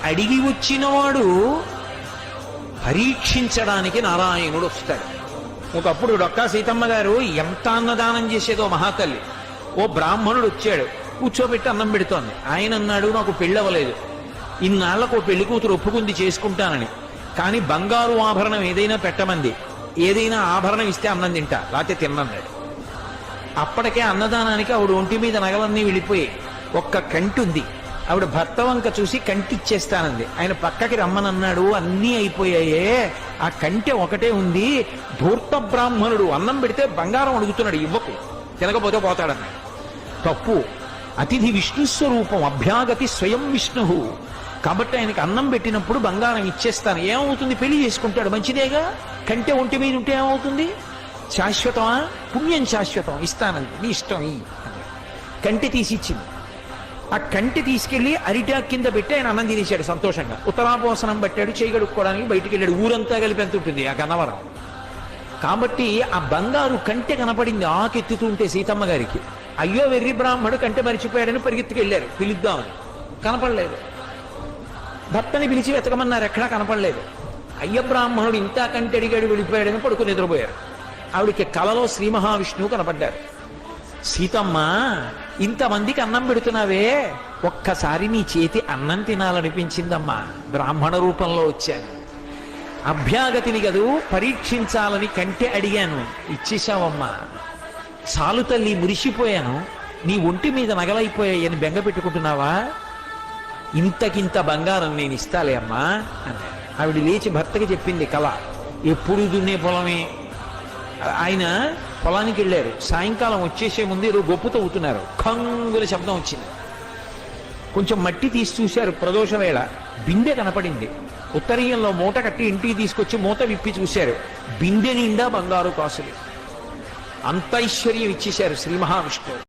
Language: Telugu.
అడిగి వచ్చినవాడు పరీక్షించడానికి నారాయణుడు వస్తాడు. ఒకప్పుడు డొక్కా సీతమ్మ గారు ఎంత అన్నదానం చేసేదో మహాతల్లి. ఓ బ్రాహ్మణుడు వచ్చాడు, కూర్చోబెట్టి అన్నం పెడుతోంది. ఆయన అన్నాడు, నాకు పెళ్ళవలేదు, ఇన్నాళ్లకు పెళ్లి కూతురు ఒప్పుకుంది చేసుకుంటానని, కానీ బంగారు ఆభరణం ఏదైనా పెట్టమంది, ఏదైనా ఆభరణం ఇస్తే అన్నం తింటా, లేకపోతే తిన్నన్నాడు. అప్పటికే అన్నదానానికి ఆవిడ ఒంటి మీద నగలన్నీ వెళ్ళిపోయి ఒక్క కంటి ఉంది. ఆవిడ భర్త వంక చూసి కంటి ఇచ్చేస్తానంది. ఆయన పక్కకి రమ్మనన్నాడు, అన్నీ అయిపోయాయే, ఆ కంటె ఒకటే ఉంది. ధూర్త బ్రాహ్మణుడు అన్నం పెడితే బంగారం అడుగుతున్నాడు, ఇవ్వకు, తినకపోతే పోతాడన్నాడు. తప్పు. అతిథి విష్ణుస్వరూపం, అభ్యాగతి స్వయం విష్ణు. కాబట్టి ఆయనకి అన్నం పెట్టినప్పుడు బంగారం ఇచ్చేస్తాను. ఏమవుతుంది? పెళ్లి చేసుకుంటాడు, మంచిదేగా. కంటె ఒంటి మీద ఉంటే ఏమవుతుంది? శాశ్వతమా? పుణ్యం శాశ్వతం, ఇస్తానంది, నీ ఇష్టం ఈ. కంటె తీసి ఇచ్చింది. ఆ కంటె తీసుకెళ్లి అరిటాక్ కింద పెట్టి ఆయన అన్నం తినేశాడు సంతోషంగా. ఉత్తరాపోసనం పట్టాడు, చేయగడుక్కోవడానికి బయటికి వెళ్ళాడు. ఊరంతా కలిపి ఎంత ఉంటుంది ఆ గన్నవరం. కాబట్టి ఆ బంగారు కంటె కనపడింది ఆకెత్తుతూ ఉంటే సీతమ్మ గారికి. అయ్యో వెర్రి బ్రాహ్మడు కంటె మరిచిపోయాడని పరిగెత్తుకెళ్ళారు పిలుద్దామని. కనపడలేదు. భర్తని పిలిచి వెతకమన్నారు, ఎక్కడా కనపడలేదు. అయ్య బ్రాహ్మణుడు ఇంత కంటె అడిగాడు, వెళ్ళిపోయాడని పడుకుని నిద్రపోయారు. ఆవిడికి కలలో శ్రీ మహావిష్ణువు కనపడ్డారు. సీతమ్మ, ఇంతమందికి అన్నం పెడుతున్నావే, ఒక్కసారి నీ చేతి అన్నం తినాలనిపించిందమ్మా, బ్రాహ్మణ రూపంలో వచ్చాను. అభ్యాగతిని గదు పరీక్షించాలని కంటె అడిగాను, ఇచ్చేశావమ్మా. చాలు తల్లి, మురిసిపోయాను, నీ ఒంటి మీద నగలైపోయాయని బెంగ పెట్టుకుంటున్నావా? ఇంతకింత బంగారం నేను ఇస్తాలే అమ్మా అన్నాడు. ఆవిడ లేచి భర్తకి చెప్పింది కళ. ఎప్పుడు దున్నే పొలమే. ఆయన పొలానికి వెళ్ళారు. సాయంకాలం వచ్చేసే ముందు ఏదో గొప్పు తవ్వుతున్నారు. ఖంగుల శబ్దం వచ్చింది. కొంచెం మట్టి తీసి చూశారు. ప్రదోష వేళ బిందె కనపడింది. ఉత్తరీయంలో మూట కట్టి ఇంటికి తీసుకొచ్చి మూత విప్పి చూశారు. బిందె నిండా బంగారు కాసులు. అంత ఐశ్వర్యం ఇచ్చేశారు శ్రీ మహావిష్ణువు.